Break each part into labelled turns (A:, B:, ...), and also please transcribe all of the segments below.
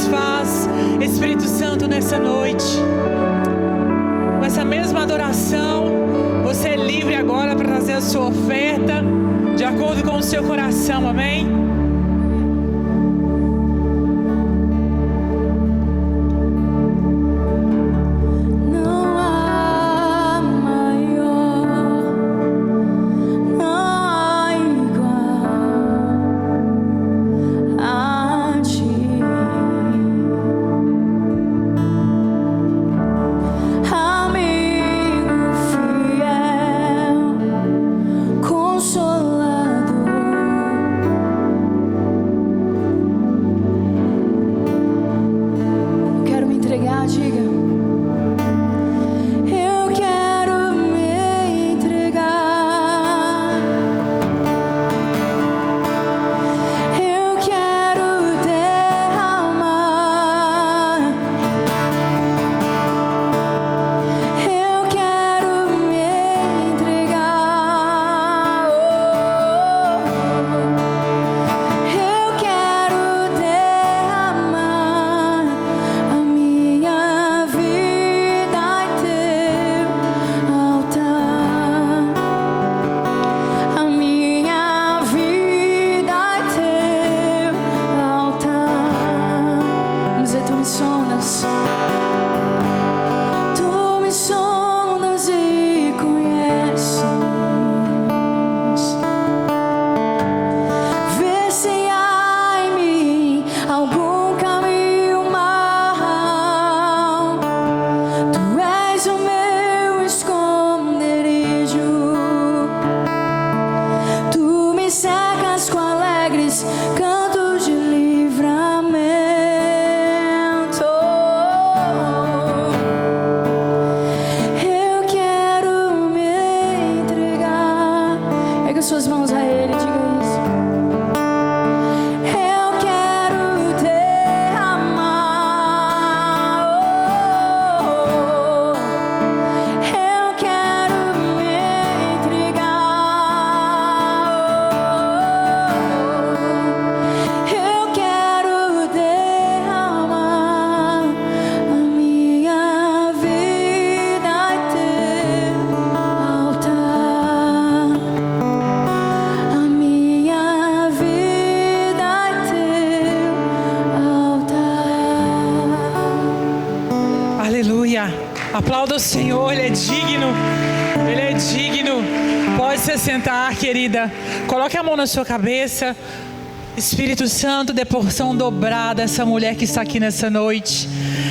A: satisfaz, Espírito Santo, nessa noite. Com essa mesma adoração, você é livre agora para trazer a sua oferta de acordo com o seu coração, amém? Aplauda o Senhor, Ele é digno, Ele é digno. Pode se sentar, querida. Coloque a mão na sua cabeça. Espírito Santo, dê porção dobrada a essa mulher que está aqui nessa noite.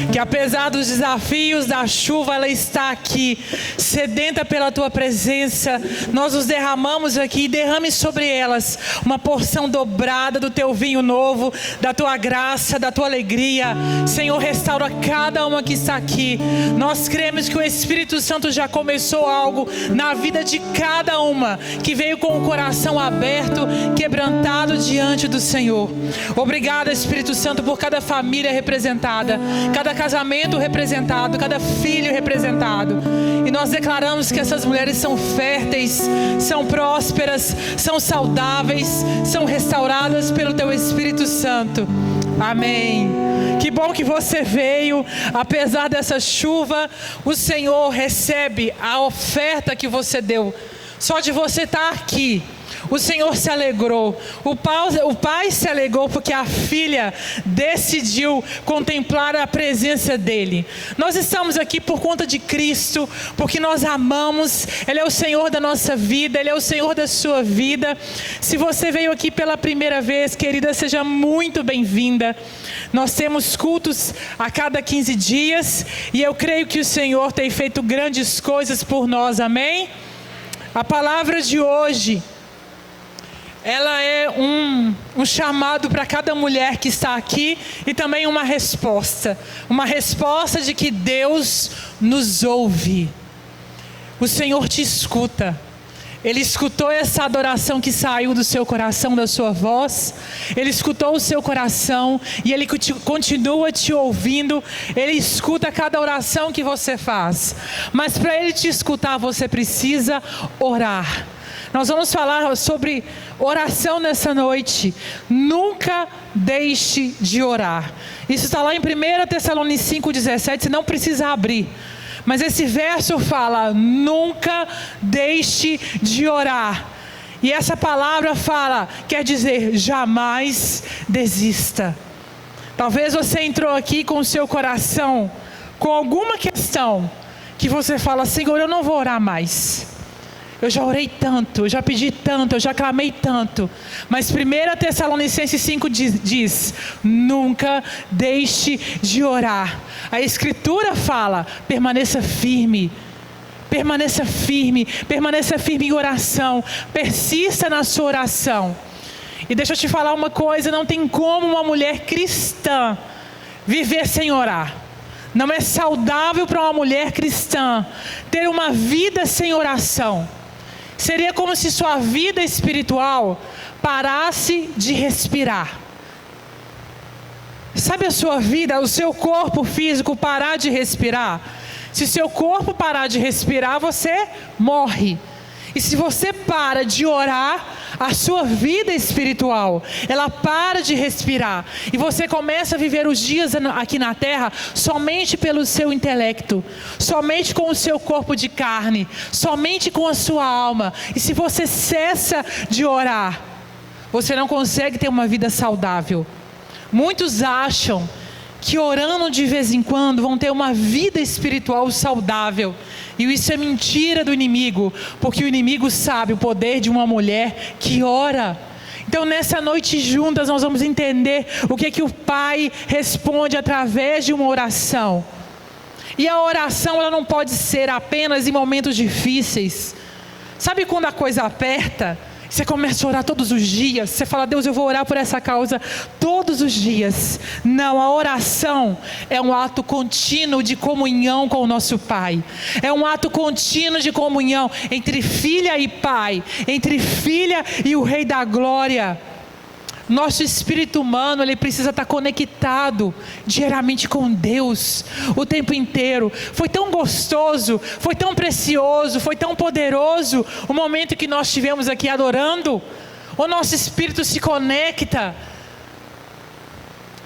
A: Que apesar dos desafios da chuva, ela está aqui, sedenta pela tua presença. Nós nos derramamos aqui, derrame sobre elas uma porção dobrada do teu vinho novo, da tua graça, da tua alegria. Senhor, restaura cada uma que está aqui. Nós cremos que o Espírito Santo já começou algo na vida de cada uma que veio com o coração aberto, quebrantado diante do Senhor. Obrigada, Espírito Santo, por cada família representada, cada casamento representado, cada filho representado. E nós declaramos que essas mulheres são férteis, são prósperas, são saudáveis, são restauradas pelo teu Espírito Santo. Amém. Que bom que você veio. Apesar dessa chuva, o Senhor recebe a oferta que você deu. Só de você estar aqui, o Senhor se alegrou. O pai se alegrou porque a filha decidiu contemplar a presença dele. Nós estamos aqui por conta de Cristo, porque nós amamos. Ele é o Senhor da nossa vida, Ele é o Senhor da sua vida. Se você veio aqui pela primeira vez, querida, seja muito bem-vinda. Nós temos cultos a cada 15 dias e eu creio que o Senhor tem feito grandes coisas por nós, amém? A palavra de hoje, ela é um chamado para cada mulher que está aqui e também uma resposta de que Deus nos ouve. O Senhor te escuta. Ele escutou essa adoração que saiu do seu coração, da sua voz. Ele escutou o seu coração e Ele continua te ouvindo. Ele escuta cada oração que você faz. Mas para Ele te escutar, você precisa orar. Nós vamos falar sobre oração nessa noite. Nunca deixe de orar. Isso está lá em 1 Tessalonicenses 5,17, você não precisa abrir. Mas esse verso fala, nunca deixe de orar. E essa palavra fala, quer dizer, jamais desista. Talvez você entrou aqui com o seu coração, com alguma questão, que você fala, Senhor, eu não vou orar mais. Eu já orei tanto, eu já pedi tanto, eu já clamei tanto. Mas 1 Tessalonicenses 5 diz, nunca deixe de orar. A Escritura fala, permaneça firme. Permaneça firme em oração. Persista na sua oração. E deixa eu te falar uma coisa, não tem como uma mulher cristã viver sem orar. Não é saudável para uma mulher cristã ter uma vida sem oração. Seria como se sua vida espiritual parasse de respirar. Sabe a sua vida, o seu corpo físico parar de respirar? Se seu corpo parar de respirar, você morre. E se você para de orar, a sua vida espiritual, ela para de respirar. E você começa a viver os dias aqui na terra somente pelo seu intelecto, somente com o seu corpo de carne, somente com a sua alma. E se você cessa de orar, você não consegue ter uma vida saudável. Muitos acham que orando de vez em quando vão ter uma vida espiritual saudável. E isso é mentira do inimigo, porque o inimigo sabe o poder de uma mulher que ora. Então nessa noite juntas nós vamos entender o que o Pai responde através de uma oração. E a oração ela não pode ser apenas em momentos difíceis. Sabe quando a coisa aperta? Você começa a orar todos os dias. Você fala, Deus, eu vou orar por essa causa todos os dias. Não, a oração é um ato contínuo de comunhão com o nosso Pai. É um ato contínuo de comunhão entre filha e pai. Entre filha e o Rei da Glória. Nosso espírito humano, ele precisa estar conectado diariamente com Deus, o tempo inteiro. Foi tão gostoso, foi tão precioso, foi tão poderoso o momento que nós tivemos aqui adorando. O nosso espírito se conecta.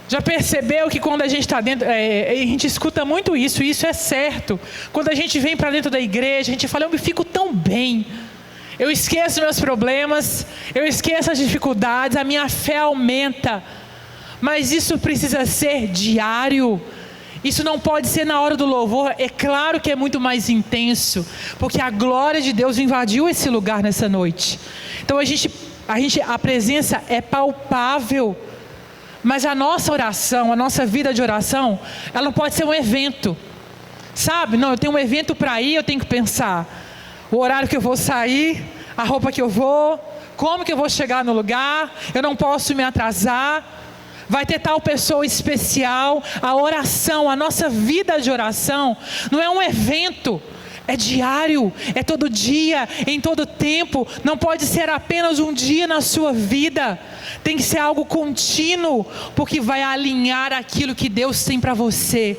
A: Já percebeu que quando a gente está dentro, a gente escuta muito isso, e isso é certo. Quando a gente vem para dentro da igreja, a gente fala, eu me fico tão bem. Eu esqueço meus problemas, eu esqueço as dificuldades, a minha fé aumenta. Mas isso precisa ser diário. Isso não pode ser na hora do louvor. É claro que é muito mais intenso, porque a glória de Deus invadiu esse lugar nessa noite. Então a presença é palpável. Mas a nossa oração, a nossa vida de oração, ela não pode ser um evento. Sabe? Não, eu tenho um evento para ir, eu tenho que pensar o horário que eu vou sair, a roupa que eu vou, como que eu vou chegar no lugar, eu não posso me atrasar, vai ter tal pessoa especial. A oração, a nossa vida de oração, não é um evento, é diário, é todo dia, em todo tempo. Não pode ser apenas um dia na sua vida, tem que ser algo contínuo, porque vai alinhar aquilo que Deus tem para você.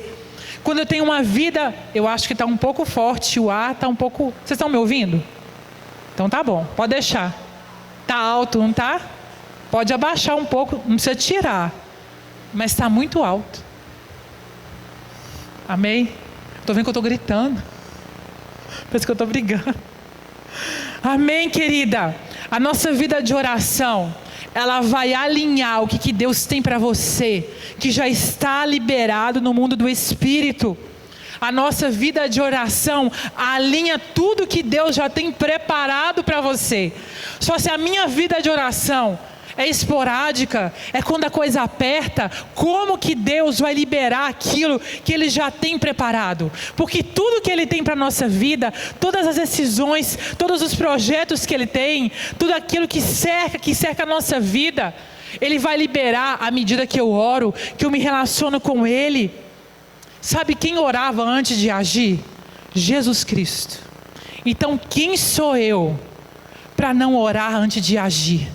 A: Quando eu tenho uma vida, eu acho que está um pouco forte, o ar está um pouco... Vocês estão me ouvindo? Então tá bom, pode deixar. Está alto, não está? Pode abaixar um pouco, não precisa tirar. Mas está muito alto. Amém? Estou vendo que eu estou gritando. Parece que eu estou brigando. Amém, querida? A nossa vida de oração, ela vai alinhar o que Deus tem para você, que já está liberado no mundo do Espírito. A nossa vida de oração alinha tudo que Deus já tem preparado para você. Só se a minha vida de oração é esporádica, é quando a coisa aperta, como que Deus vai liberar aquilo que Ele já tem preparado? Porque tudo que Ele tem para a nossa vida, todas as decisões, todos os projetos que Ele tem, tudo aquilo que cerca a nossa vida, Ele vai liberar à medida que eu oro, que eu me relaciono com Ele. Sabe quem orava antes de agir? Jesus Cristo. Então quem sou eu para não orar antes de agir?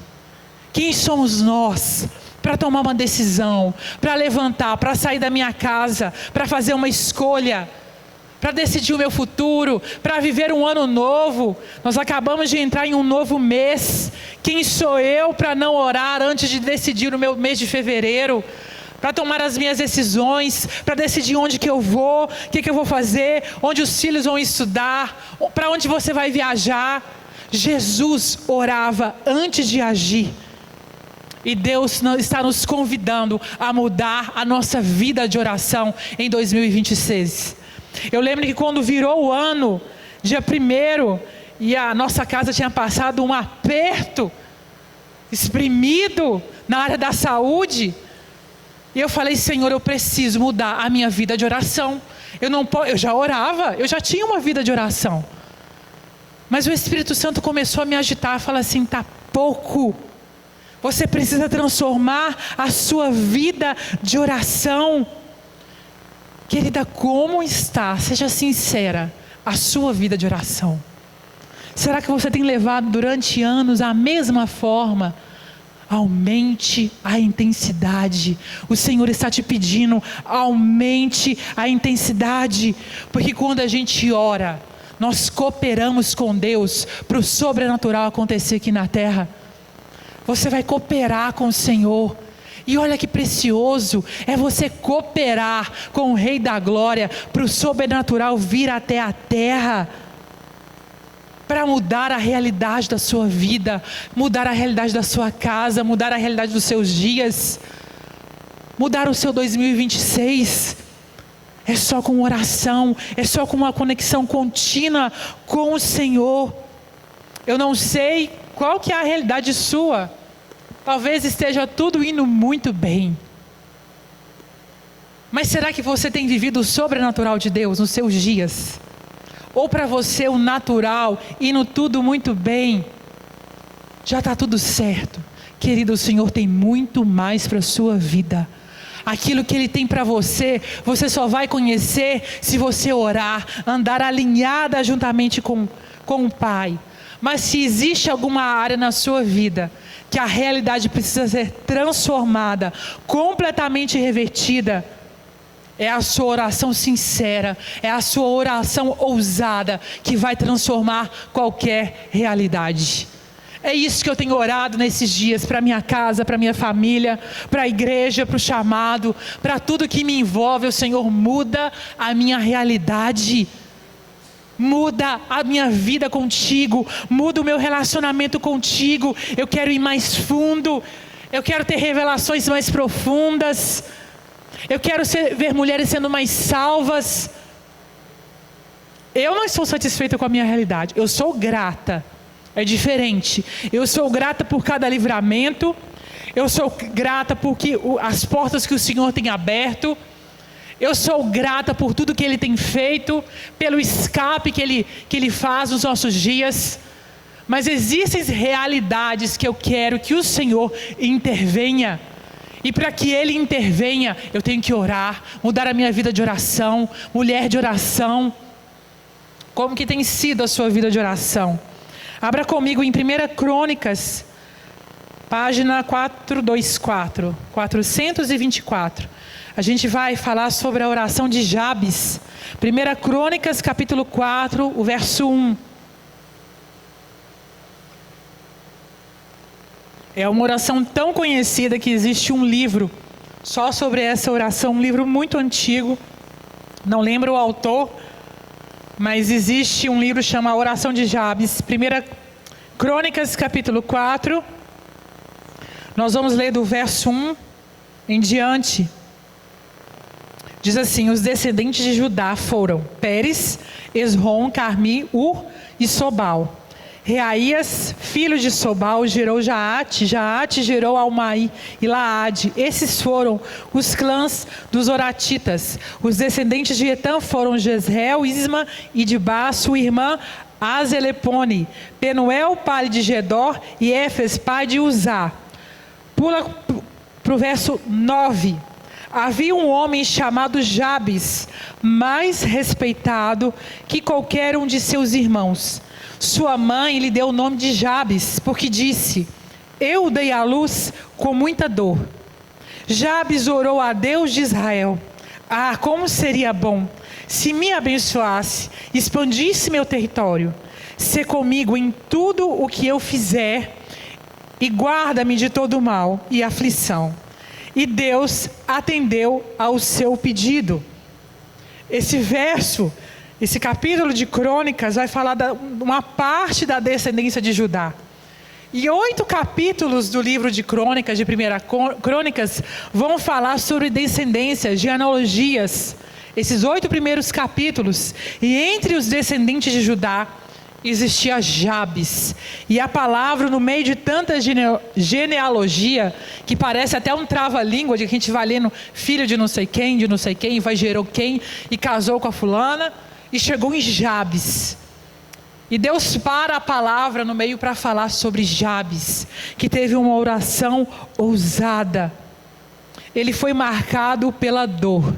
A: Quem somos nós para tomar uma decisão, para levantar, para sair da minha casa, para fazer uma escolha, para decidir o meu futuro, para viver um ano novo. Nós acabamos de entrar em um novo mês. Quem sou eu para não orar antes de decidir o meu mês de fevereiro? Para tomar as minhas decisões, para decidir onde que eu vou, o que eu vou fazer, onde os filhos vão estudar, para onde você vai viajar. Jesus orava antes de agir. E Deus está nos convidando a mudar a nossa vida de oração em 2026. Eu lembro que quando virou o ano, dia 1º, e a nossa casa tinha passado um aperto, exprimido na área da saúde. E eu falei, Senhor, eu preciso mudar a minha vida de oração. Eu já orava, eu já tinha uma vida de oração. Mas o Espírito Santo começou a me agitar, falar assim, está pouco. Você precisa transformar a sua vida de oração. Querida, como está? Seja sincera, a sua vida de oração. Será que você tem levado durante anos a mesma forma? Aumente a intensidade. O Senhor está te pedindo, aumente a intensidade. Porque quando a gente ora, nós cooperamos com Deus para o sobrenatural acontecer aqui na terra. Você vai cooperar com o Senhor. E olha que precioso é você cooperar com o Rei da Glória para o sobrenatural vir até a terra, para mudar a realidade da sua vida, mudar a realidade da sua casa, mudar a realidade dos seus dias, mudar o seu 2026. É só com oração, é só com uma conexão contínua com o Senhor. Eu não sei qual que é a realidade sua. Talvez esteja tudo indo muito bem. Mas será que você tem vivido o sobrenatural de Deus nos seus dias? Ou para você o natural, indo tudo muito bem? Já está tudo certo. Querido, o Senhor tem muito mais para a sua vida. Aquilo que Ele tem para você, você só vai conhecer se você orar, andar alinhada juntamente com o Pai. Mas se existe alguma área na sua vida que a realidade precisa ser transformada, completamente revertida, é a sua oração sincera, é a sua oração ousada que vai transformar qualquer realidade. É isso que eu tenho orado nesses dias para minha casa, para minha família, para a igreja, para o chamado, para tudo que me envolve. O Senhor muda a minha realidade. Muda a minha vida contigo, muda o meu relacionamento contigo. Eu quero ir mais fundo, eu quero ter revelações mais profundas, eu quero ver mulheres sendo mais salvas. Eu não estou satisfeita com a minha realidade, eu sou grata, é diferente. Eu sou grata por cada livramento, eu sou grata por as portas que o Senhor tem aberto. Eu sou grata por tudo que Ele tem feito, pelo escape que Ele faz nos nossos dias. Mas existem realidades que eu quero que o Senhor intervenha. E para que Ele intervenha, eu tenho que orar, mudar a minha vida de oração, mulher de oração. Como que tem sido a sua vida de oração? Abra comigo em 1 Crônicas, página 424, 424. A gente vai falar sobre a oração de Jabes. 1 Crônicas, capítulo 4, o verso 1. É uma oração tão conhecida que existe um livro só sobre essa oração, um livro muito antigo. Não lembro o autor, mas existe um livro chamado Oração de Jabes. 1 Crônicas, capítulo 4. Nós vamos ler do verso 1 em diante. Diz assim: os descendentes de Judá foram Pérez, Esrom, Carmi, Ur e Sobal. Reaías, filho de Sobal, gerou Jaate, Jaate gerou Almai e Laade. Esses foram os clãs dos Oratitas. Os descendentes de Etam foram Jezreel, Isma e de Bá, sua irmã Azelepone, Penuel, pai de Gedor, e Éfes, pai de Uzá. Pula para o verso 9. Havia um homem chamado Jabes, mais respeitado que qualquer um de seus irmãos. Sua mãe lhe deu o nome de Jabes, porque disse: eu dei à luz com muita dor. Jabes orou a Deus de Israel: Ah, como seria bom se me abençoasse, expandisse meu território, ser comigo em tudo o que eu fizer e guarda-me de todo mal e aflição. E Deus atendeu ao seu pedido. Esse verso, esse capítulo de Crônicas vai falar de uma parte da descendência de Judá. E 8 capítulos do livro de Crônicas, de 1 Crônicas, vão falar sobre descendências, genealogias. Esses 8 primeiros capítulos. E entre os descendentes de Judá, existia Jabes. E a palavra, no meio de tanta genealogia, que parece até um trava-língua, de que a gente vai lendo filho de não sei quem, e vai gerou quem, e casou com a fulana, e chegou em Jabes. E Deus para a palavra no meio para falar sobre Jabes, que teve uma oração ousada. Ele foi marcado pela dor.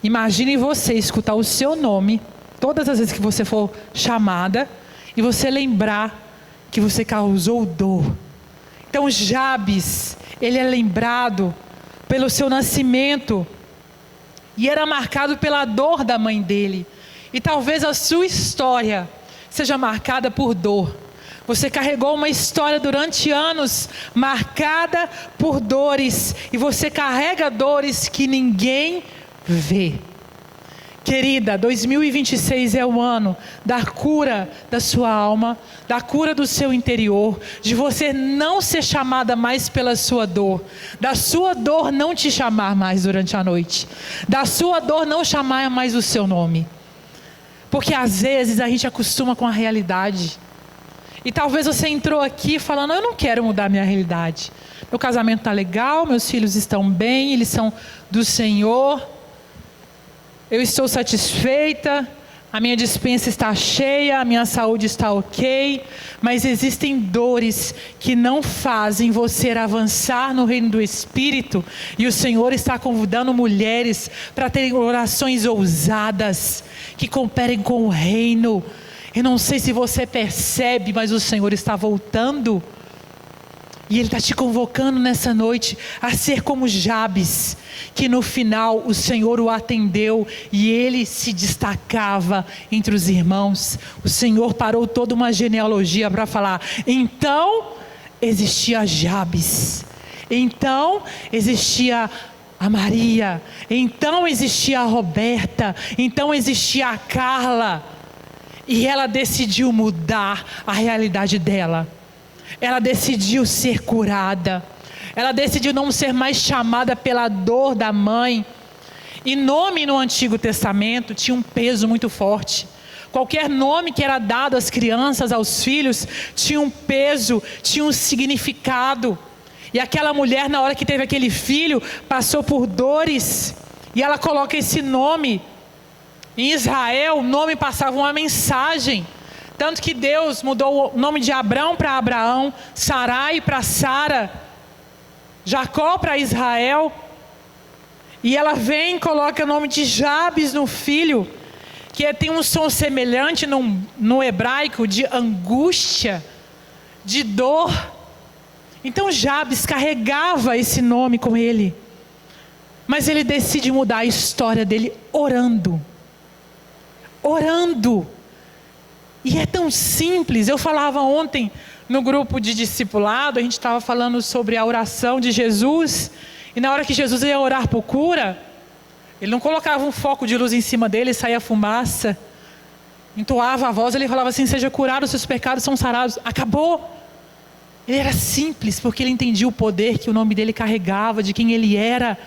A: Imagine você escutar o seu nome, todas as vezes que você for chamada, e você lembrar que você causou dor. Então Jabes, ele é lembrado pelo seu nascimento, e era marcado pela dor da mãe dele. E talvez a sua história seja marcada por dor. Você carregou uma história durante anos marcada por dores, e você carrega dores que ninguém vê. Querida, 2026 é o ano da cura da sua alma, da cura do seu interior, de você não ser chamada mais pela sua dor, da sua dor não te chamar mais durante a noite, da sua dor não chamar mais o seu nome. Porque às vezes a gente acostuma com a realidade. E talvez você entrou aqui falando: eu não quero mudar minha realidade. Meu casamento está legal, meus filhos estão bem, eles são do Senhor. Eu estou satisfeita, a minha despensa está cheia, a minha saúde está ok. Mas existem dores que não fazem você avançar no reino do Espírito. E o Senhor está convidando mulheres para terem orações ousadas, que cooperem com o reino. Eu não sei se você percebe, mas o Senhor está voltando. E Ele está te convocando nessa noite a ser como Jabes, que no final o Senhor o atendeu e ele se destacava entre os irmãos. O Senhor parou toda uma genealogia para falar: então existia Jabes, então existia a Maria, então existia a Roberta, então existia a Carla. E ela decidiu mudar a realidade dela. Ela decidiu ser curada. Ela decidiu não ser mais chamada pela dor da mãe. E nome no Antigo Testamento tinha um peso muito forte. Qualquer nome que era dado às crianças, aos filhos, tinha um peso, tinha um significado. E aquela mulher, na hora que teve aquele filho, passou por dores. E ela coloca esse nome. Em Israel, o nome passava uma mensagem. Tanto que Deus mudou o nome de Abrão para Abraão, Sarai para Sara, Jacó para Israel. E ela vem e coloca o nome de Jabes no filho, que tem um som semelhante no hebraico de angústia, de dor. Então Jabes carregava esse nome com ele. Mas ele decide mudar a história dele orando. Orando. E é tão simples. Eu falava ontem no grupo de discipulado, a gente estava falando sobre a oração de Jesus. E na hora que Jesus ia orar por cura, ele não colocava um foco de luz em cima dele e saía fumaça. Entoava a voz, ele falava assim: seja curado, os seus pecados são sarados. Acabou. Ele era simples, porque ele entendia o poder que o nome dele carregava, de quem ele era.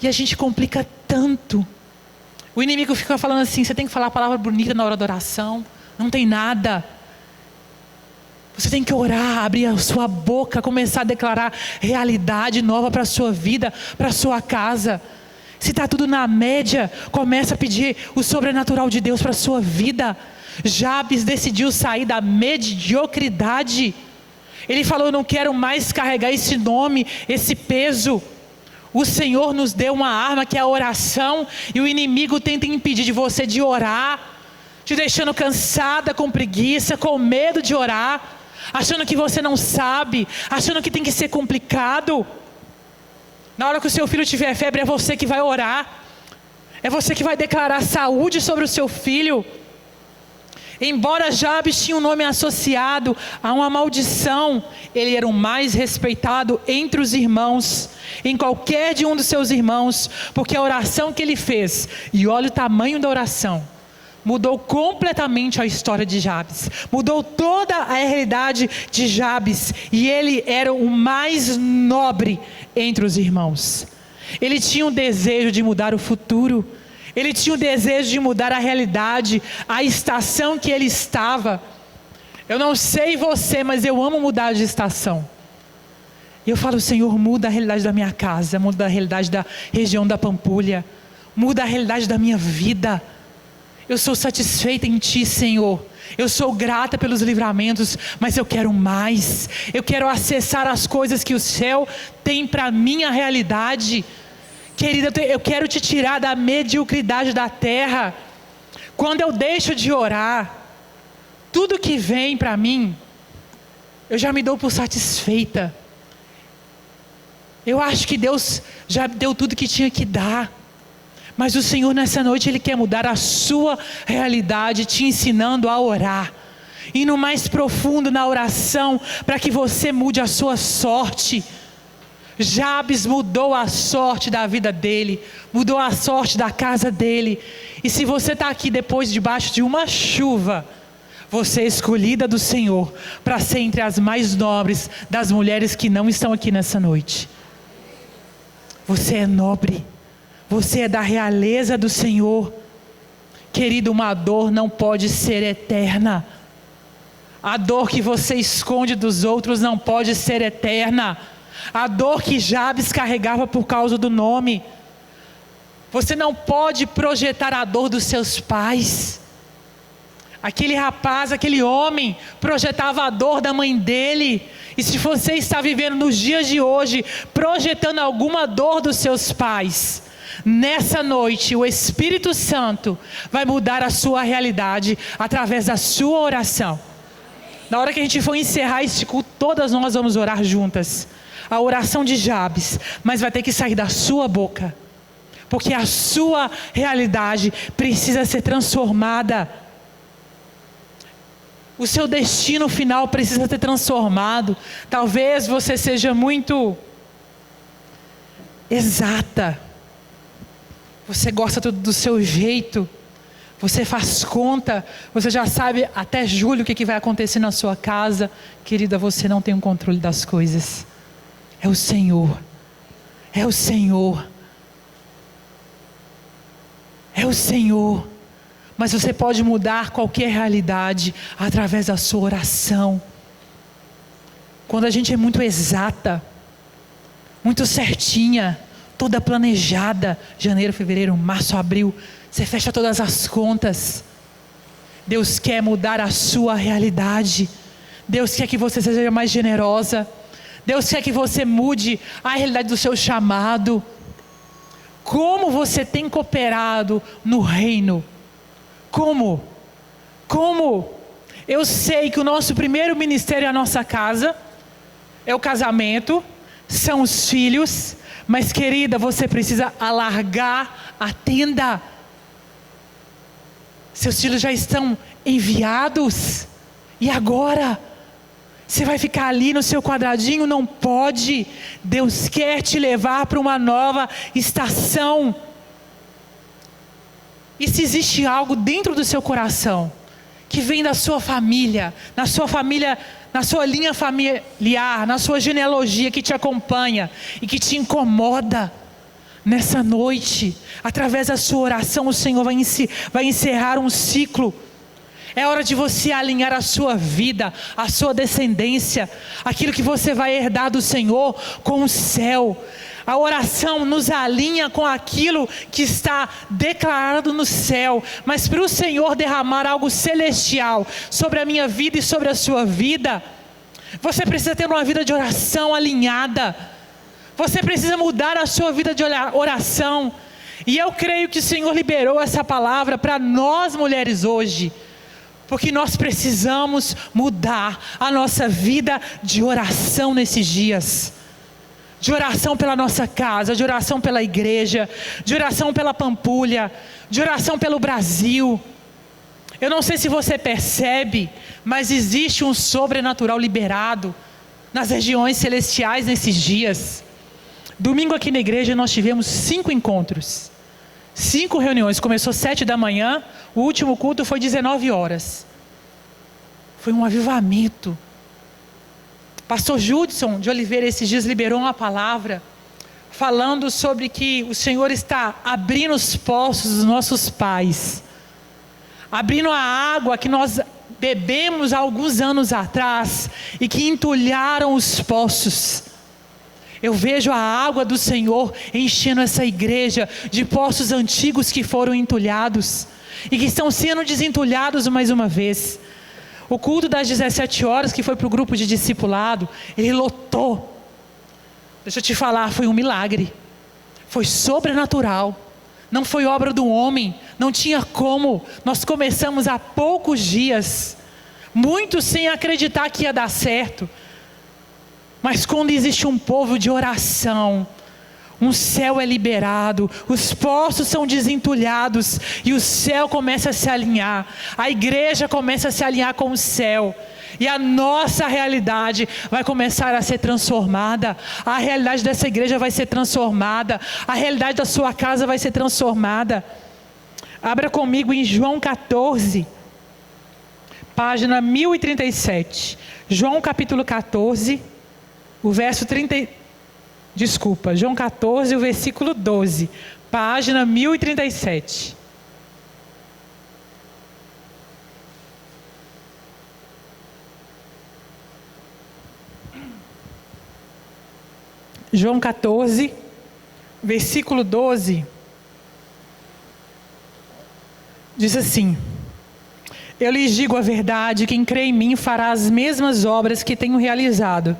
A: E a gente complica tanto. O inimigo fica falando assim: você tem que falar a palavra bonita na hora da oração. Não tem nada. Você tem que orar, abrir a sua boca, começar a declarar realidade nova para a sua vida, para a sua casa. Se está tudo na média, começa a pedir o sobrenatural de Deus para a sua vida. Jabes decidiu sair da mediocridade. Ele falou: eu não quero mais carregar esse nome, esse peso. O Senhor nos deu uma arma que é a oração. E o inimigo tenta impedir de você de orar, te deixando cansada, com preguiça, com medo de orar, achando que você não sabe, achando que tem que ser complicado. Na hora que o seu filho tiver febre, é você que vai orar. É você que vai declarar saúde sobre o seu filho. Embora Jabes tinha um nome associado a uma maldição, ele era o mais respeitado entre os irmãos, em qualquer de um dos seus irmãos, porque a oração que ele fez, e olha o tamanho da oração, mudou completamente a história de Jabes, mudou toda a realidade de Jabes, e ele era o mais nobre entre os irmãos. Ele tinha um desejo de mudar o futuro, ele tinha o desejo de mudar a realidade, a estação que ele estava. Eu não sei você, mas eu amo mudar de estação. E eu falo, Senhor, muda a realidade da minha casa, muda a realidade da região da Pampulha, muda a realidade da minha vida. Eu sou satisfeita em Ti, Senhor. Eu sou grata pelos livramentos, mas eu quero mais. Eu quero acessar as coisas que o céu tem para a minha realidade. Querida, eu quero te tirar da mediocridade da terra. Quando eu deixo de orar, tudo que vem para mim, eu já me dou por satisfeita. Eu acho que Deus já deu tudo que tinha que dar. Mas o Senhor nessa noite, Ele quer mudar a sua realidade, te ensinando a orar. E no mais profundo na oração, para que você mude a sua sorte. Jabes mudou a sorte da vida dele, mudou a sorte da casa dele. E se você está aqui depois debaixo de uma chuva, você é escolhida do Senhor para ser entre as mais nobres das mulheres que não estão aqui nessa noite. Você é nobre, você é da realeza do Senhor. Querido, uma dor não pode ser eterna. A dor que você esconde dos outros não pode ser eterna. A dor que Jabes carregava por causa do nome. Você não pode projetar a dor dos seus pais. Aquele rapaz, aquele homem, projetava a dor da mãe dele. E se você está vivendo nos dias de hoje, projetando alguma dor dos seus pais, nessa noite o Espírito Santo vai mudar a sua realidade através da sua oração. Na hora que a gente for encerrar esse culto, todas nós vamos orar juntas. A oração de Jabes, mas vai ter que sair da sua boca, porque a sua realidade precisa ser transformada. O seu destino final precisa ser transformado. Talvez você seja muito exata, você gosta tudo do seu jeito, você faz conta, você já sabe até julho o que vai acontecer na sua casa. Querida, você não tem o controle das coisas. É o Senhor, é o Senhor, é o Senhor. Mas você pode mudar qualquer realidade através da sua oração. Quando a gente é muito exata, muito certinha, toda planejada, janeiro, fevereiro, março, abril, você fecha todas as contas. Deus quer mudar a sua realidade. Deus quer que você seja mais generosa. Deus quer que você mude a realidade do seu chamado. Como você tem cooperado no reino? Como? Eu sei que o nosso primeiro ministério é a nossa casa, é o casamento, são os filhos, mas querida, você precisa alargar a tenda. Seus filhos já estão enviados, e agora? Você vai ficar ali no seu quadradinho? Não pode. Deus quer te levar para uma nova estação. E se existe algo dentro do seu coração, que vem da sua família, na sua linha familiar, na sua genealogia que te acompanha e que te incomoda, nessa noite, através da sua oração, o Senhor vai encerrar um ciclo. É hora de você alinhar a sua vida, a sua descendência, aquilo que você vai herdar do Senhor com o céu. A oração nos alinha com aquilo que está declarado no céu. Mas para o Senhor derramar algo celestial sobre a minha vida e sobre a sua vida, você precisa ter uma vida de oração alinhada. Você precisa mudar a sua vida de oração. E eu creio que o Senhor liberou essa palavra para nós mulheres hoje, porque nós precisamos mudar a nossa vida de oração nesses dias. de oração pela nossa casa, de oração pela igreja, de oração pela Pampulha, de oração pelo Brasil. Eu não sei se você percebe, mas existe um sobrenatural liberado nas regiões celestiais nesses dias. Domingo aqui na igreja nós tivemos 5 encontros, 5 reuniões. Começou 7 da manhã, o último culto foi 19 horas. Foi um avivamento. Pastor Judson de Oliveira esses dias liberou uma palavra falando sobre que o Senhor está abrindo os poços dos nossos pais, abrindo a água que nós bebemos há alguns anos atrás e que entulharam os poços. Eu vejo a água do Senhor enchendo essa igreja de poços antigos que foram entulhados e que estão sendo desentulhados mais uma vez. O culto das 17 horas, que foi para o grupo de discipulado, ele lotou. Deixa eu te falar, foi um milagre. Foi sobrenatural. Não foi obra do homem. Não tinha como. Nós começamos há poucos dias. Muitos sem acreditar que ia dar certo. Mas quando existe um povo de oração, um céu é liberado, os poços são desentulhados e o céu começa a se alinhar, a igreja começa a se alinhar com o céu e a nossa realidade vai começar a ser transformada, a realidade dessa igreja vai ser transformada, a realidade da sua casa vai ser transformada. Abra comigo em João 14, página 1037, João capítulo 14, o verso 30. João 14, o versículo 12, página 1037. João 14, versículo 12, diz assim: eu lhes digo a verdade, quem crê em mim fará as mesmas obras que tenho realizado,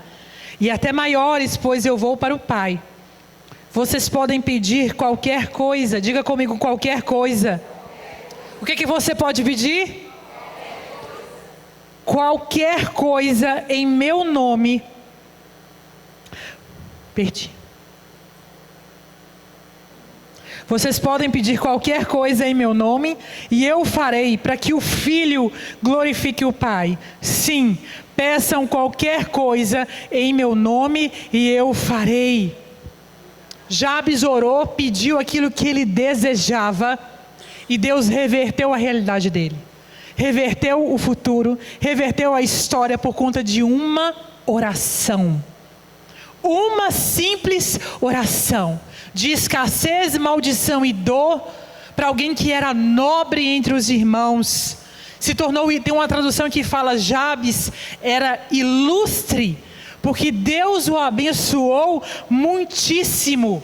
A: e até maiores, pois eu vou para o Pai. Vocês podem pedir qualquer coisa, diga comigo, qualquer coisa. O que você pode pedir? Qualquer coisa em meu nome. Perdi. Vocês podem pedir qualquer coisa em meu nome, e eu farei, para que o Filho glorifique o Pai. Sim, peçam qualquer coisa em meu nome, e eu farei. Jabes orou, pediu aquilo que ele desejava, e Deus reverteu a realidade dele. Reverteu o futuro, reverteu a história por conta de uma oração. Uma simples oração de escassez, maldição e dor para alguém que era nobre entre os irmãos. Se tornou, tem uma tradução que fala, Jabes era ilustre, porque Deus o abençoou muitíssimo.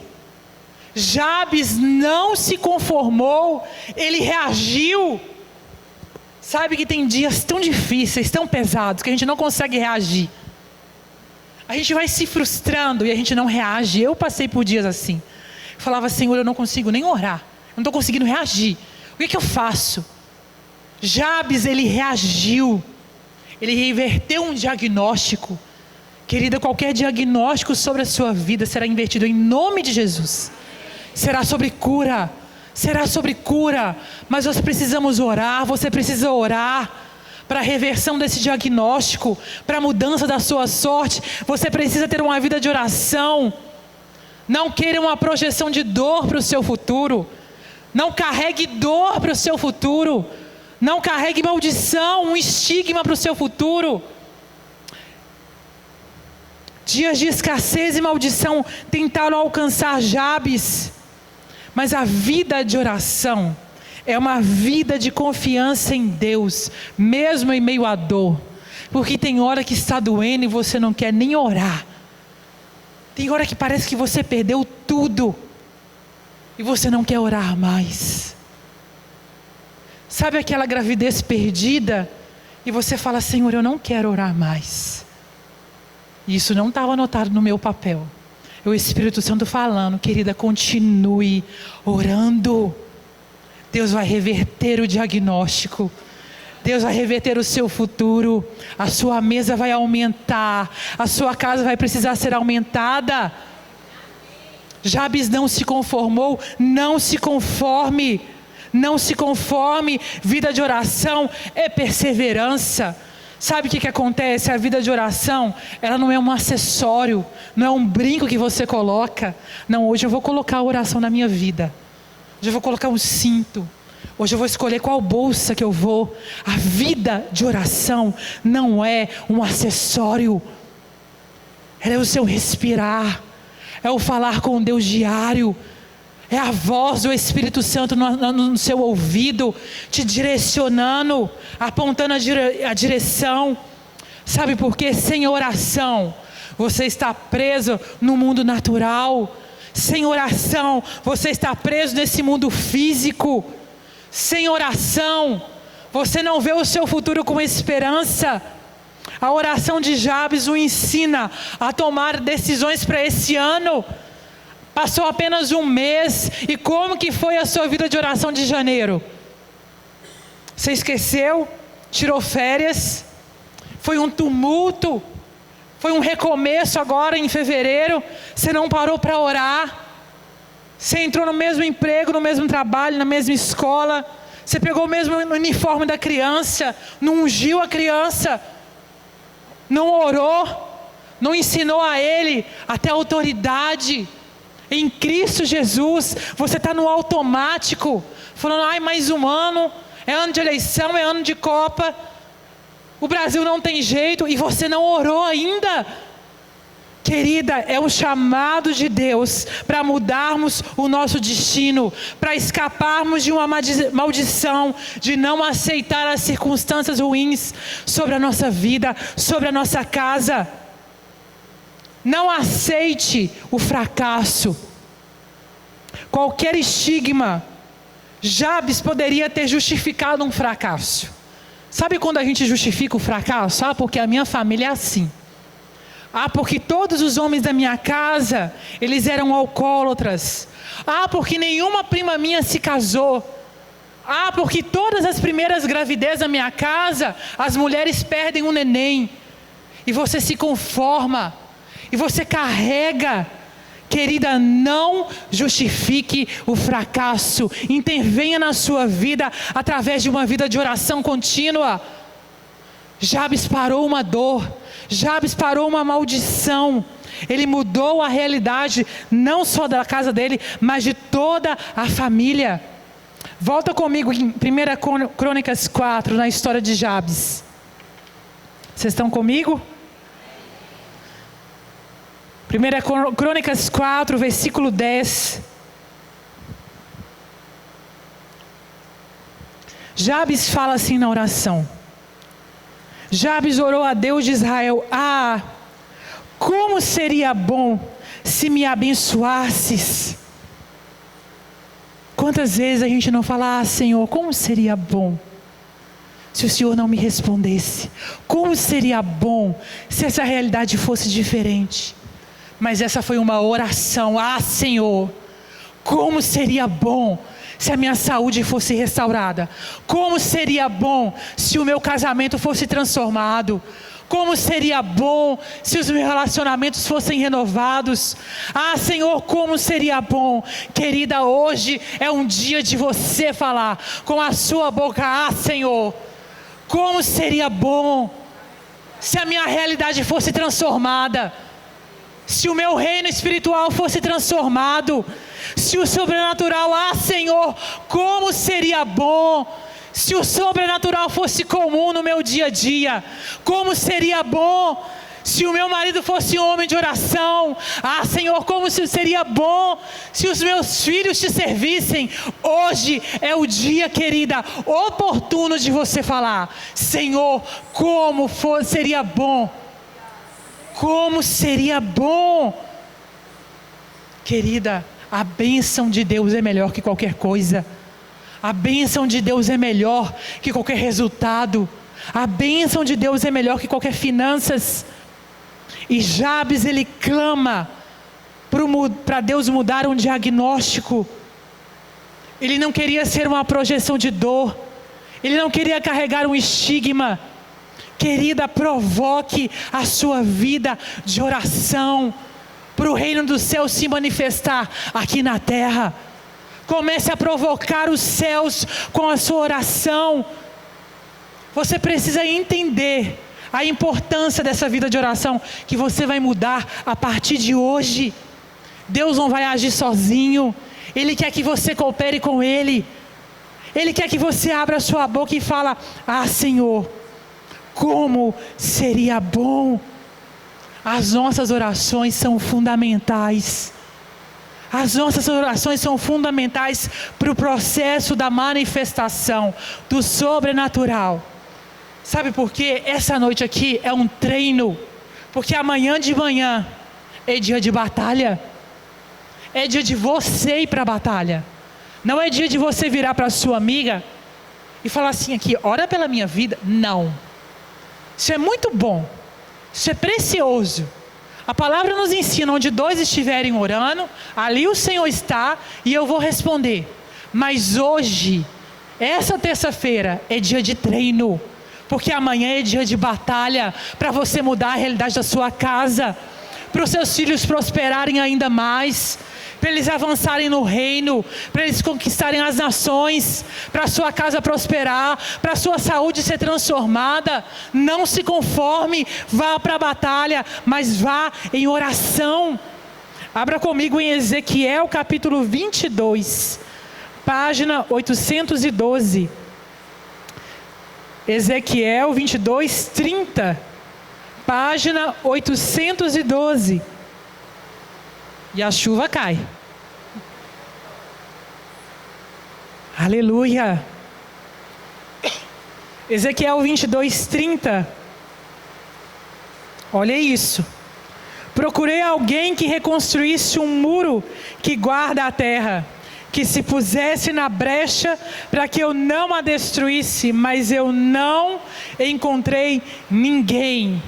A: Jabes não se conformou, ele reagiu. Sabe que tem dias tão difíceis, tão pesados, que a gente não consegue reagir. A gente vai se frustrando e a gente não reage. Eu passei por dias assim. Eu falava, Senhor, eu não consigo nem orar. Eu não estou conseguindo reagir. O que eu faço? Jabes, ele reagiu. Ele reverteu um diagnóstico. Querida, qualquer diagnóstico sobre a sua vida será invertido em nome de Jesus. Será sobre cura. Será sobre cura. Mas nós precisamos orar. Você precisa orar para a reversão desse diagnóstico, para a mudança da sua sorte. Você precisa ter uma vida de oração. Não queira uma projeção de dor para o seu futuro. Não carregue dor para o seu futuro. Não carregue maldição, um estigma para o seu futuro. Dias de escassez e maldição tentaram alcançar Jabes, mas a vida de oração é uma vida de confiança em Deus, mesmo em meio à dor. Porque tem hora que está doendo e você não quer nem orar. Tem hora que parece que você perdeu tudo e você não quer orar mais. Sabe aquela gravidez perdida e você fala, Senhor, eu não quero orar mais. Isso não estava anotado no meu papel. É o Espírito Santo falando, querida, continue orando. Deus vai reverter o diagnóstico. Deus vai reverter o seu futuro. A sua mesa vai aumentar. A sua casa vai precisar ser aumentada. Jabes não se conformou. Não se conforme. Não se conforme. Vida de oração é perseverança. Sabe o que acontece? A vida de oração, ela não é um acessório, não é um brinco que você coloca. Não, hoje eu vou colocar a oração na minha vida. Hoje eu vou colocar um cinto. Hoje eu vou escolher qual bolsa que eu vou. A vida de oração não é um acessório. Ela é o seu respirar. É o falar com Deus diário. É a voz do Espírito Santo no seu ouvido, te direcionando, apontando a direção. Sabe por quê? Sem oração, você está preso no mundo natural. Sem oração, você está preso nesse mundo físico. Sem oração, você não vê o seu futuro com esperança. A oração de Jabes o ensina a tomar decisões para esse ano. Passou apenas um mês, e como que foi a sua vida de oração de janeiro? Você esqueceu? Tirou férias? Foi um tumulto? Foi um recomeço agora em fevereiro? Você não parou para orar? Você entrou no mesmo emprego, no mesmo trabalho, na mesma escola? Você pegou o mesmo uniforme da criança? Não ungiu a criança? Não orou? Não ensinou a ele até a autoridade? Em Cristo Jesus, você está no automático, falando, ai, mais um ano, é ano de eleição, é ano de Copa, o Brasil não tem jeito, e você não orou ainda. Querida, é um chamado de Deus para mudarmos o nosso destino, para escaparmos de uma maldição, de não aceitar as circunstâncias ruins sobre a nossa vida, sobre a nossa casa. Não aceite o fracasso. Qualquer estigma. Jabes poderia ter justificado um fracasso. Sabe quando a gente justifica o fracasso? Ah, porque a minha família é assim. Ah, porque todos os homens da minha casa, eles eram alcoólatras. Ah, porque nenhuma prima minha se casou. Ah, porque todas as primeiras gravidez da minha casa, as mulheres perdem um neném. E você se conforma. E você carrega. Querida, não justifique o fracasso. Intervenha na sua vida através de uma vida de oração contínua. Jabes parou uma dor. Jabes parou uma maldição. Ele mudou a realidade, não só da casa dele, mas de toda a família. Volta comigo em 1 Crônicas 4, na história de Jabes. Vocês estão comigo? 1 Crônicas 4, versículo 10. Jabes fala assim na oração. Jabes orou a Deus de Israel: ah, como seria bom se me abençoasses. Quantas vezes a gente não fala: ah, Senhor, como seria bom se o Senhor não me respondesse. Como seria bom se essa realidade fosse diferente. Mas essa foi uma oração: ah, Senhor, como seria bom se a minha saúde fosse restaurada. Como seria bom se o meu casamento fosse transformado. Como seria bom se os meus relacionamentos fossem renovados. Ah, Senhor, como seria bom. Querida, hoje é um dia de você falar com a sua boca: ah, Senhor, como seria bom se a minha realidade fosse transformada. Se o meu reino espiritual fosse transformado. Se o sobrenatural, ah, Senhor, como seria bom se o sobrenatural fosse comum no meu dia a dia. Como seria bom se o meu marido fosse um homem de oração. Ah, Senhor, como seria bom se os meus filhos te servissem. Hoje é o dia, querida, oportuno de você falar: Senhor, como seria bom. Como seria bom. Querida, a bênção de Deus é melhor que qualquer coisa. A bênção de Deus é melhor que qualquer resultado. A bênção de Deus é melhor que qualquer finanças. E Jabes, ele clama para Deus mudar um diagnóstico. Ele não queria ser uma projeção de dor. Ele não queria carregar um estigma. Querida, provoque a sua vida de oração. para o reino dos céus se manifestar aqui na terra. Comece a provocar os céus com a sua oração. Você precisa entender a importância dessa vida de oração, que você vai mudar a partir de hoje. Deus não vai agir sozinho. Ele quer que você coopere com Ele. Ele quer que você abra a sua boca e fala: ah, Senhor, como seria bom. As nossas orações são fundamentais. As nossas orações são fundamentais para o processo da manifestação do sobrenatural. Sabe por quê? Essa noite aqui é um treino. Porque amanhã de manhã é dia de batalha. É dia de você ir para a batalha. Não é dia de você virar para a sua amiga e falar assim aqui: ora pela minha vida. Não. Isso é muito bom. Isso é precioso. A palavra nos ensina: onde dois estiverem orando, ali o Senhor está e eu vou responder. Mas hoje, essa terça-feira, é dia de treino. Porque amanhã é dia de batalha, para você mudar a realidade da sua casa, para os seus filhos prosperarem ainda mais, para eles avançarem no reino, para eles conquistarem as nações, para a sua casa prosperar, para a sua saúde ser transformada. Não se conforme, vá para a batalha, mas vá em oração. Abra comigo em Ezequiel capítulo 22, página 812. Ezequiel 22, 30, página 812. E a chuva cai. Aleluia. Ezequiel 22, 30. Olha isso. Procurei alguém que reconstruísse um muro que guarda a terra, que se pusesse na brecha para que eu não a destruísse, mas eu não encontrei ninguém.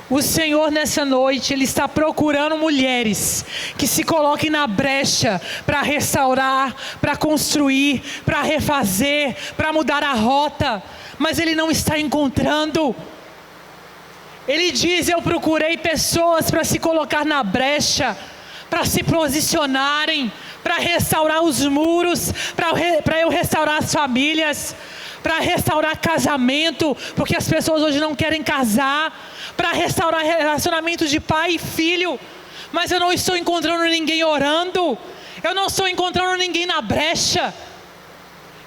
A: O Senhor nessa noite, Ele está procurando mulheres que se coloquem na brecha para restaurar, para construir, para refazer, para mudar a rota, mas Ele não está encontrando. Ele diz: eu procurei pessoas para se colocar na brecha, para se posicionarem, para restaurar os muros, para eu restaurar as famílias, para restaurar casamento, porque as pessoas hoje não querem casar, para restaurar relacionamentos de pai e filho, mas eu não estou encontrando ninguém orando, eu não estou encontrando ninguém na brecha.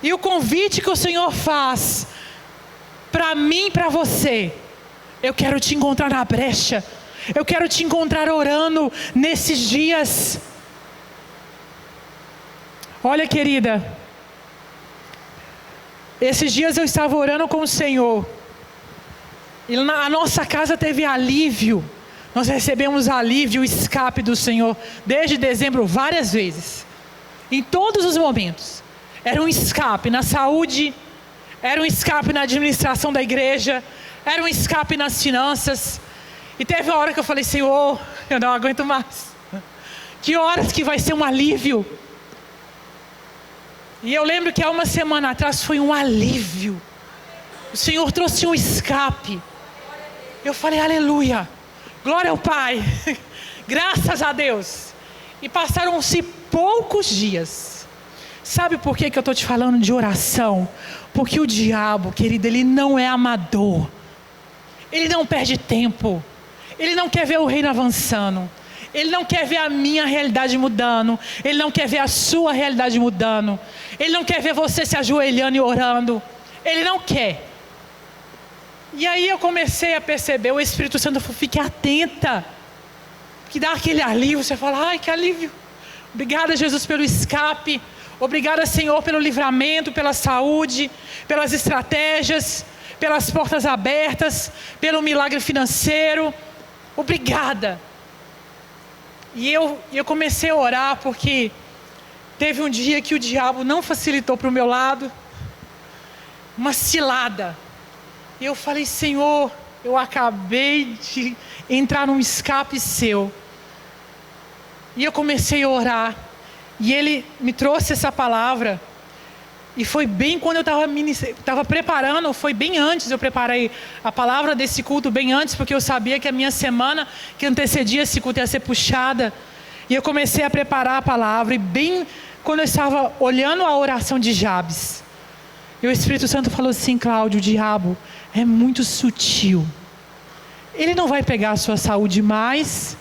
A: E o convite que o Senhor faz para mim e para você: eu quero te encontrar na brecha, eu quero te encontrar orando nesses dias. Olha, querida, esses dias eu estava orando com o Senhor, e a nossa casa teve alívio. Nós recebemos alívio, escape do Senhor, desde dezembro várias vezes, em todos os momentos. Era um escape na saúde, era um escape na administração da igreja, era um escape nas finanças. E teve uma hora que eu falei: Senhor, eu não aguento mais. Que horas que vai ser um alívio? E eu lembro que há uma semana atrás foi um alívio. O Senhor trouxe um escape. Eu falei: aleluia, glória ao Pai, graças a Deus. E passaram-se poucos dias. Sabe por que eu estou te falando de oração? Porque o diabo, querido, ele não é amador. Ele não perde tempo. Ele não quer ver o reino avançando. Ele não quer ver a minha realidade mudando. Ele não quer ver a sua realidade mudando. Ele não quer ver você se ajoelhando e orando. Ele não quer. E aí eu comecei a perceber, o Espírito Santo falou: fique atenta, que dá aquele alívio. Você fala: ai, que alívio. Obrigada, Jesus, pelo escape. Obrigada, Senhor, pelo livramento, pela saúde, pelas estratégias, pelas portas abertas, pelo milagre financeiro. Obrigada. E eu comecei a orar, porque teve um dia que o diabo não facilitou para o meu lado, uma cilada. E eu falei: Senhor, eu acabei de entrar num escape seu. E eu comecei a orar, e Ele me trouxe essa palavra. E foi bem quando eu estava preparando, foi bem antes, eu preparei a palavra desse culto bem antes, porque eu sabia que a minha semana que antecedia esse culto ia ser puxada. E eu comecei a preparar a palavra, e bem quando eu estava olhando a oração de Jabes, e o Espírito Santo falou assim: Cláudio, o diabo é muito sutil. Ele não vai pegar a sua saúde mais,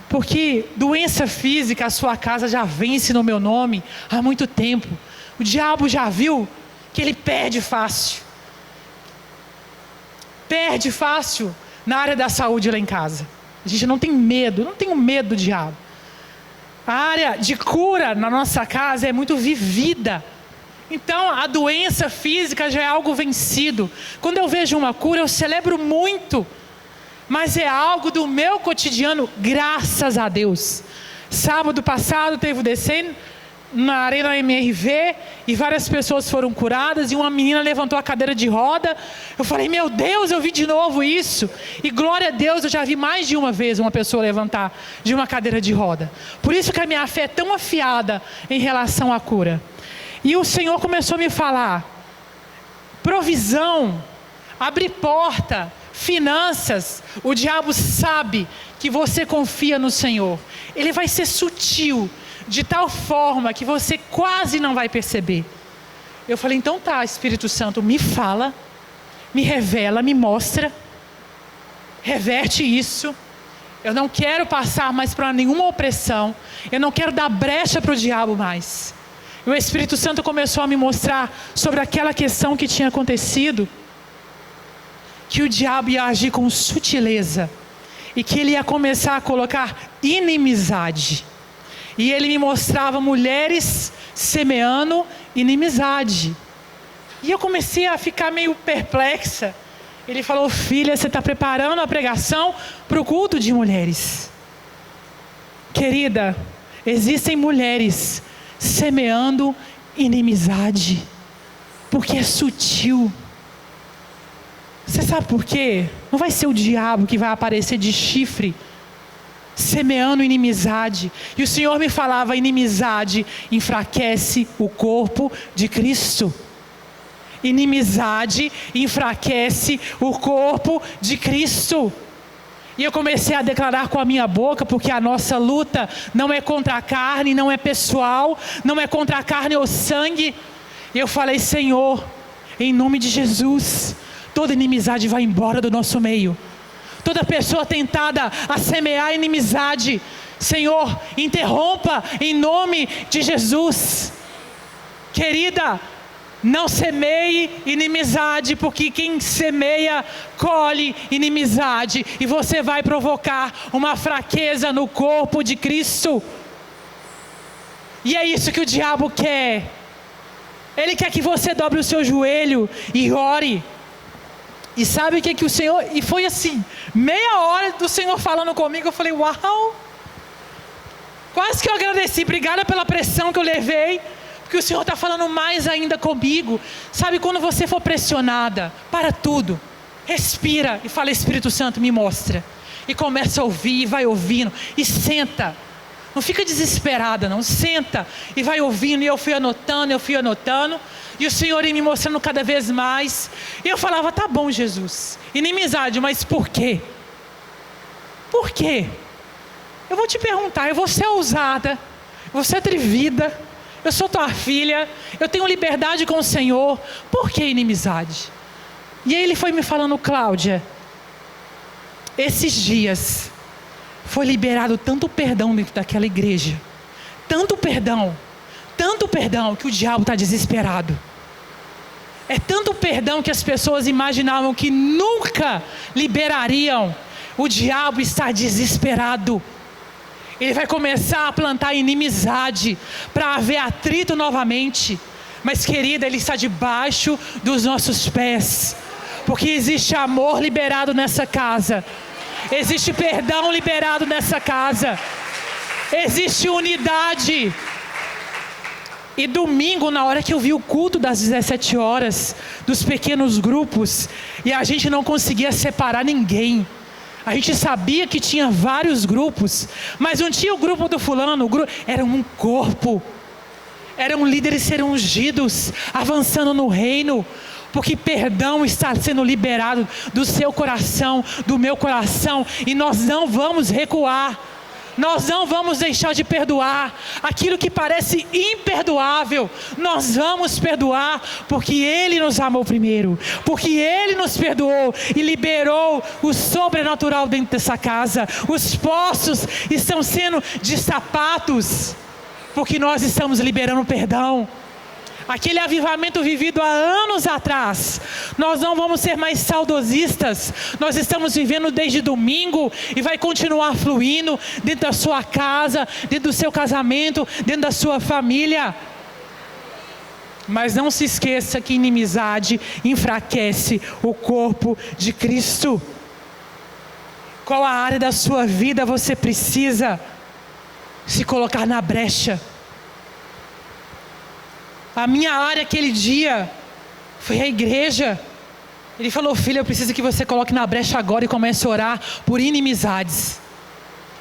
A: porque doença física a sua casa já vence no meu nome há muito tempo. O diabo já viu que ele perde fácil. Perde fácil na área da saúde lá em casa. A gente não tem medo, não tenho medo do diabo. A área de cura na nossa casa é muito vivida. Então a doença física já é algo vencido. Quando eu vejo uma cura, eu celebro muito. Mas é algo do meu cotidiano, graças a Deus. Sábado passado teve o descendo na Arena MRV e várias pessoas foram curadas, e uma menina levantou a cadeira de roda. Eu falei: meu Deus, eu vi de novo isso. E glória a Deus, eu já vi mais de uma vez uma pessoa levantar de uma cadeira de roda. Por isso que a minha fé é tão afiada em relação à cura. E o Senhor começou a me falar: provisão, abrir porta, finanças. O diabo sabe que você confia no Senhor. Ele vai ser sutil, de tal forma que você quase não vai perceber. Eu falei: então tá, Espírito Santo, me fala, me revela, me mostra, reverte isso. Eu não quero passar mais para nenhuma opressão, eu não quero dar brecha para o diabo mais. E o Espírito Santo começou a me mostrar sobre aquela questão que tinha acontecido, que o diabo ia agir com sutileza, e que ele ia começar a colocar inimizade. E ele me mostrava mulheres semeando inimizade. E eu comecei a ficar meio perplexa. Ele falou: filha, você está preparando a pregação para o culto de mulheres. Querida, existem mulheres semeando inimizade, porque é sutil. Você sabe por quê? Não vai ser o diabo que vai aparecer de chifre semeando inimizade. E o Senhor me falava: inimizade enfraquece o corpo de Cristo. Inimizade enfraquece o corpo de Cristo. E eu comecei a declarar com a minha boca, porque a nossa luta não é contra a carne, não é pessoal, não é contra a carne ou sangue. E eu falei: Senhor, em nome de Jesus, toda inimizade vai embora do nosso meio. Toda pessoa tentada a semear inimizade, Senhor, interrompa em nome de Jesus. Querida, não semeie inimizade, porque quem semeia, colhe inimizade. E você vai provocar uma fraqueza no corpo de Cristo. E é isso que o diabo quer. Ele quer que você dobre o seu joelho e ore. E sabe o que o Senhor... E foi assim, meia hora do Senhor falando comigo. Eu falei: uau! Quase que eu agradeci. Obrigada pela pressão que eu levei, porque o Senhor está falando mais ainda comigo. Sabe, quando você for pressionada, para tudo, respira e fala: Espírito Santo, me mostra. E começa a ouvir, e vai ouvindo. E senta. Não fica desesperada não, senta e vai ouvindo. E eu fui anotando. E o Senhor ia me mostrando cada vez mais. E eu falava: tá bom, Jesus, inimizade, mas por quê? Por quê? Eu vou te perguntar, eu vou ser ousada, eu vou ser atrevida, eu sou tua filha, eu tenho liberdade com o Senhor, por que inimizade? E aí ele foi me falando: Cláudia, esses dias foi liberado tanto perdão dentro daquela igreja, tanto perdão, que o diabo está desesperado. É tanto perdão que as pessoas imaginavam que nunca liberariam. O diabo está desesperado. Ele vai começar a plantar inimizade para haver atrito novamente. Mas, querida, ele está debaixo dos nossos pés, porque existe amor liberado nessa casa, existe perdão liberado nessa casa, existe unidade. E domingo, na hora que eu vi o culto das 17 horas, dos pequenos grupos, e a gente não conseguia separar ninguém. A gente sabia que tinha vários grupos, mas não tinha o grupo do fulano, era um corpo. Eram líderes serem ungidos, avançando no reino, porque perdão está sendo liberado do seu coração, do meu coração, e nós não vamos recuar. Nós não vamos deixar de perdoar aquilo que parece imperdoável. Nós vamos perdoar porque Ele nos amou primeiro, porque Ele nos perdoou e liberou o sobrenatural dentro dessa casa. Os poços estão sendo destapados porque nós estamos liberando perdão. Aquele avivamento vivido há anos atrás, nós não vamos ser mais saudosistas. Nós estamos vivendo desde domingo e vai continuar fluindo dentro da sua casa, dentro do seu casamento, dentro da sua família. Mas não se esqueça que inimizade enfraquece o corpo de Cristo. Qual a área da sua vida você precisa se colocar na brecha? A minha área aquele dia foi a igreja. Ele falou: filha, eu preciso que você coloque na brecha agora e comece a orar por inimizades.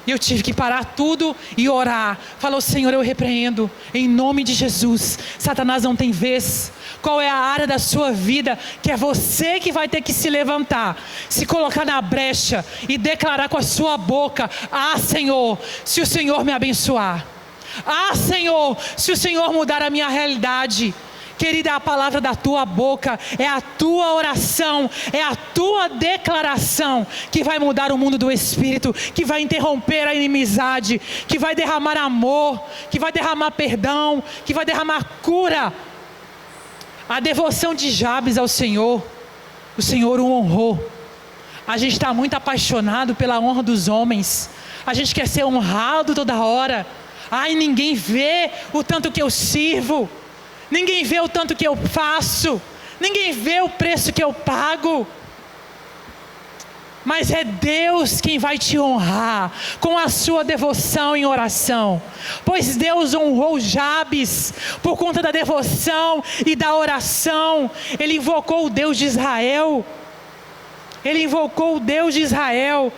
A: E eu tive que parar tudo e orar. Falou: Senhor, eu repreendo em nome de Jesus. Satanás não tem vez. Qual é a área da sua vida que é você que vai ter que se levantar, se colocar na brecha e declarar com a sua boca: ah, Senhor, se o Senhor me abençoar. Ah, Senhor, se o Senhor mudar a minha realidade. Querida, a palavra da tua boca é a tua oração, é a tua declaração que vai mudar o mundo do Espírito, que vai interromper a inimizade, que vai derramar amor, que vai derramar perdão, que vai derramar cura. A devoção de Jabes ao Senhor, o Senhor o honrou. A gente está muito apaixonado pela honra dos homens, a gente quer ser honrado toda hora. Ai, ninguém vê o tanto que eu sirvo, ninguém vê o tanto que eu faço, ninguém vê o preço que eu pago. Mas é Deus quem vai te honrar com a sua devoção em oração. Pois Deus honrou Jabes por conta da devoção e da oração. Ele invocou o Deus de Israel. Ele invocou o Deus de Israel.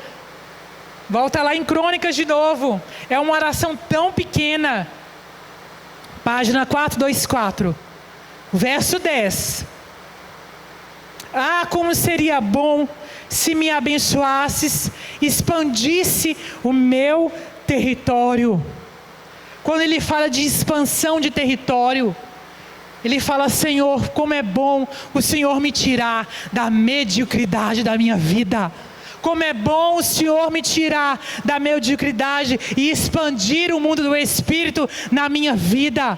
A: Volta lá em Crônicas de novo. É uma oração tão pequena. Página 424. Verso 10. Ah, como seria bom se me abençoasses, expandisse o meu território. Quando ele fala de expansão de território, ele fala: Senhor, como é bom o Senhor me tirar da mediocridade da minha vida. Como é bom o Senhor me tirar da mediocridade e expandir o mundo do Espírito na minha vida.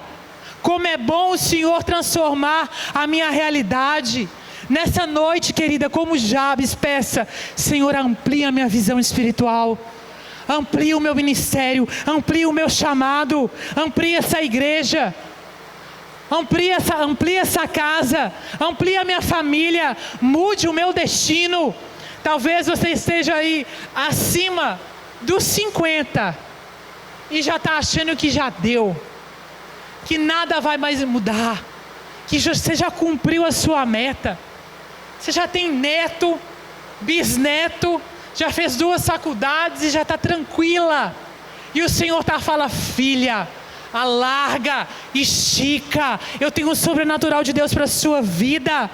A: Como é bom o Senhor transformar a minha realidade. Nessa noite, querida, como Jabes, peça: Senhor, amplia a minha visão espiritual. Amplia o meu ministério, amplia o meu chamado, amplia essa igreja. Amplia essa casa, amplia a minha família, mude o meu destino. Talvez você esteja aí acima dos 50 e já está achando que já deu, que nada vai mais mudar, que você já cumpriu a sua meta. Você já tem neto, bisneto, já fez 2 faculdades e já está tranquila. E o Senhor fala: filha, alarga, estica. Eu tenho o sobrenatural de Deus para a sua vida.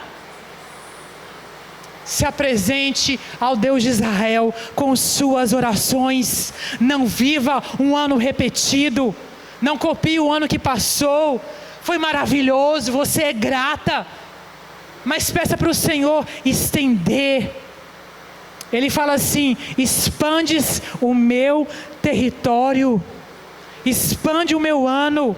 A: Se apresente ao Deus de Israel com suas orações. Não viva um ano repetido. Não copie o ano que passou. Foi maravilhoso, você é grata. Mas peça para o Senhor estender. Ele fala assim: expandes o meu território, expande o meu ano.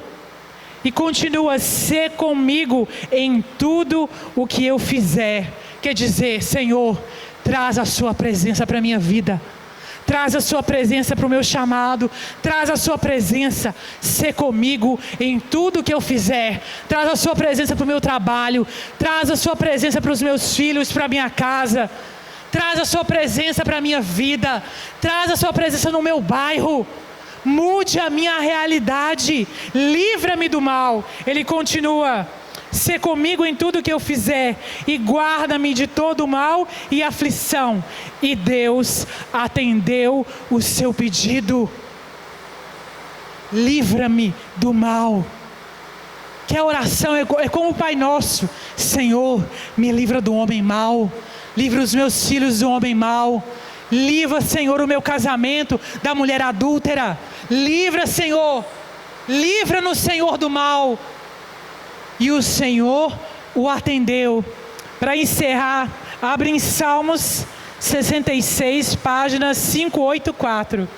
A: E continua: ser comigo em tudo o que eu fizer. Quer dizer, Senhor, traz a sua presença para a minha vida. Traz a sua presença para o meu chamado. Traz a sua presença. Ser comigo em tudo que eu fizer. Traz a sua presença para o meu trabalho. Traz a sua presença para os meus filhos, para a minha casa. Traz a sua presença para a minha vida. Traz a sua presença no meu bairro. Mude a minha realidade. Livra-me do mal. Ele continua: ser comigo em tudo que eu fizer e guarda-me de todo mal e aflição. E Deus atendeu o seu pedido. Livra-me do mal. que a oração é como o Pai Nosso. Senhor, me livra do homem mau, livra os meus filhos do homem mau, livra, Senhor, o meu casamento da mulher adúltera, livra, Senhor, livra-nos, Senhor, do mal. E o Senhor o atendeu. Para encerrar, abre em Salmos 66, página 584.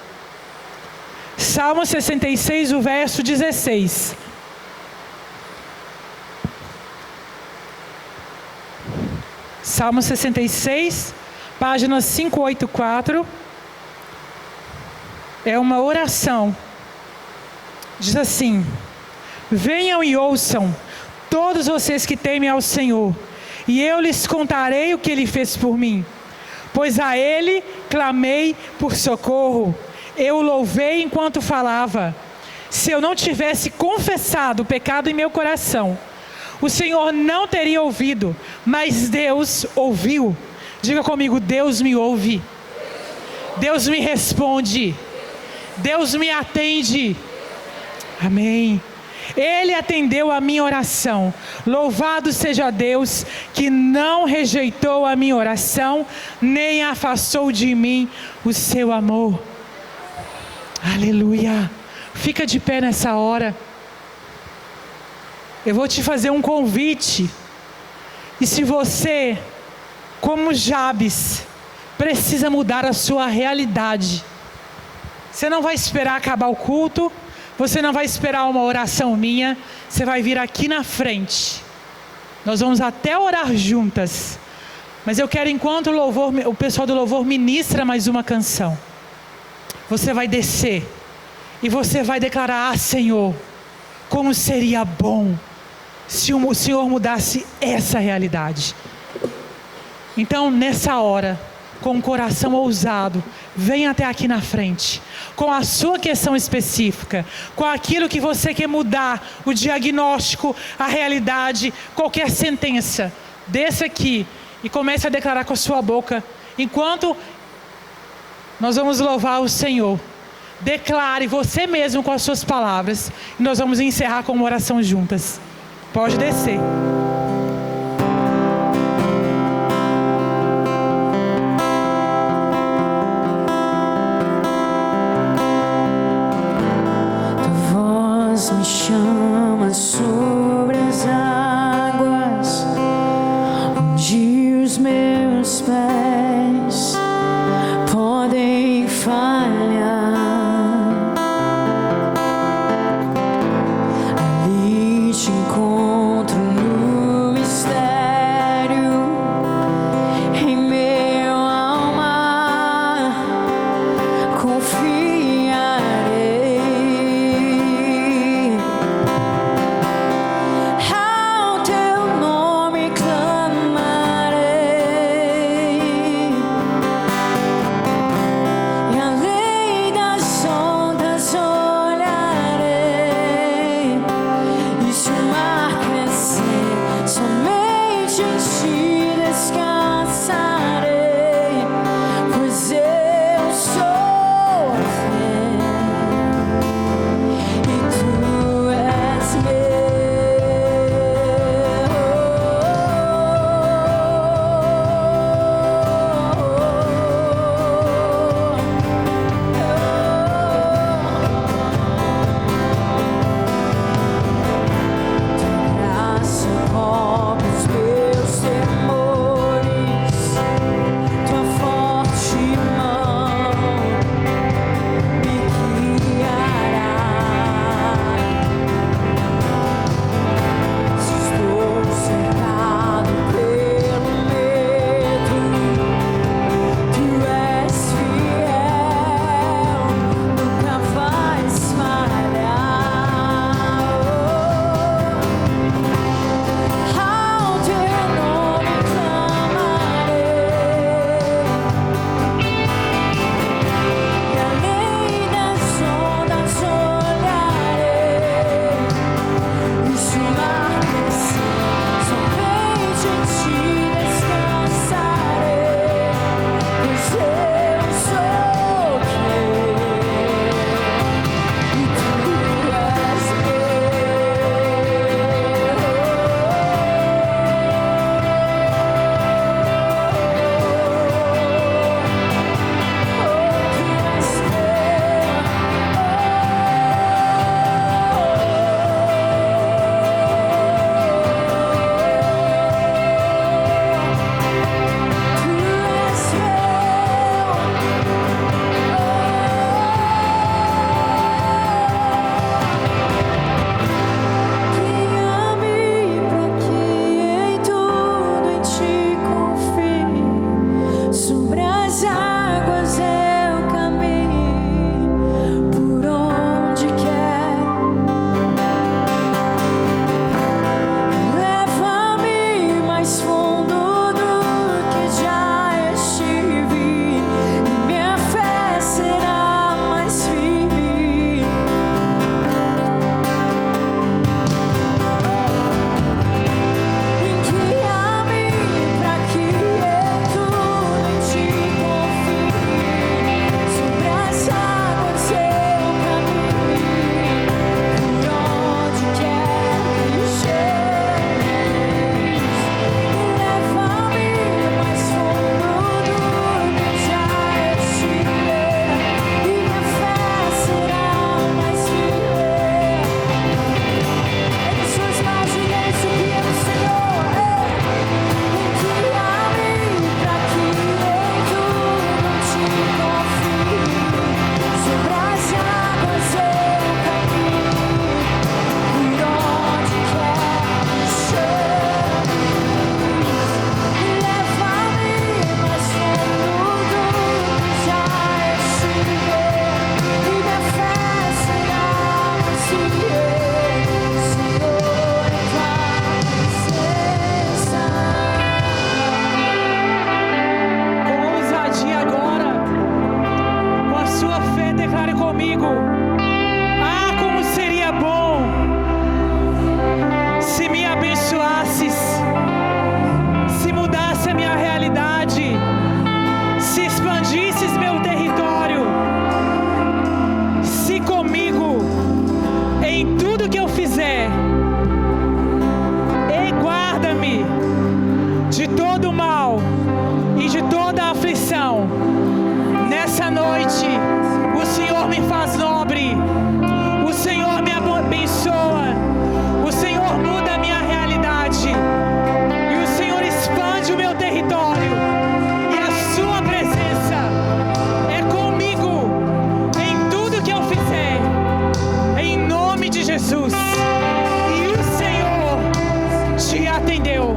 A: Salmo 66, o verso 16. Salmo 66, página 584. É uma oração. Diz assim: venham e ouçam, todos vocês que temem ao Senhor, e eu lhes contarei o que Ele fez por mim. Pois a Ele clamei por socorro, eu o louvei enquanto falava. Se eu não tivesse confessado o pecado em meu coração, o Senhor não teria ouvido, mas Deus ouviu. Diga comigo: Deus me ouve, Deus me responde, Deus me atende. Amém. Ele atendeu a minha oração. Louvado seja Deus, que não rejeitou a minha oração, nem afastou de mim o seu amor. Aleluia. Fica de pé nessa hora. Eu vou te fazer um convite. E se você, como Jabes, precisa mudar a sua realidade, você não vai esperar acabar o culto, você não vai esperar uma oração minha, você vai vir aqui na frente. Nós vamos até orar juntas. Mas eu quero, enquanto o pessoal do louvor ministra mais uma canção, você vai descer e você vai declarar: ah, Senhor, como seria bom se o Senhor mudasse essa realidade. Então, nessa hora, com um coração ousado, venha até aqui na frente, com a sua questão específica, com aquilo que você quer mudar, o diagnóstico, a realidade, qualquer sentença. Desça aqui e comece a declarar com a sua boca, enquanto nós vamos louvar o Senhor. Declare você mesmo com as suas palavras, e nós vamos encerrar com uma oração juntas. Pode descer.
B: Me chama sobre as águas, onde os meus pés podem falhar. Ali te encontro no mistério, em meu alma confiarei. Ao teu nome clamarei.
A: comigo. Ah, como seria bom se me abençoasses, se mudasse a minha realidade, se expandisses meu território, se comigo em tudo que eu fizer, e guarda-me de todo o mal e de toda a aflição. Nessa noite, o Senhor me faz nobre, o Senhor me abençoa, o Senhor muda a minha realidade, e o Senhor expande o meu território, e a sua presença é comigo em tudo que eu fizer, em nome de Jesus. E o Senhor te atendeu.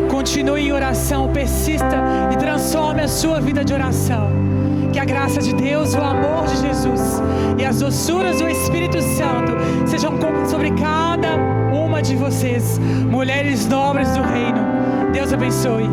A: Continue em oração, persista e transforme a sua vida de oração. Que a graça de Deus, o amor de Jesus e as doçuras do Espírito Santo sejam sobre cada uma de vocês, mulheres nobres do reino. Deus abençoe.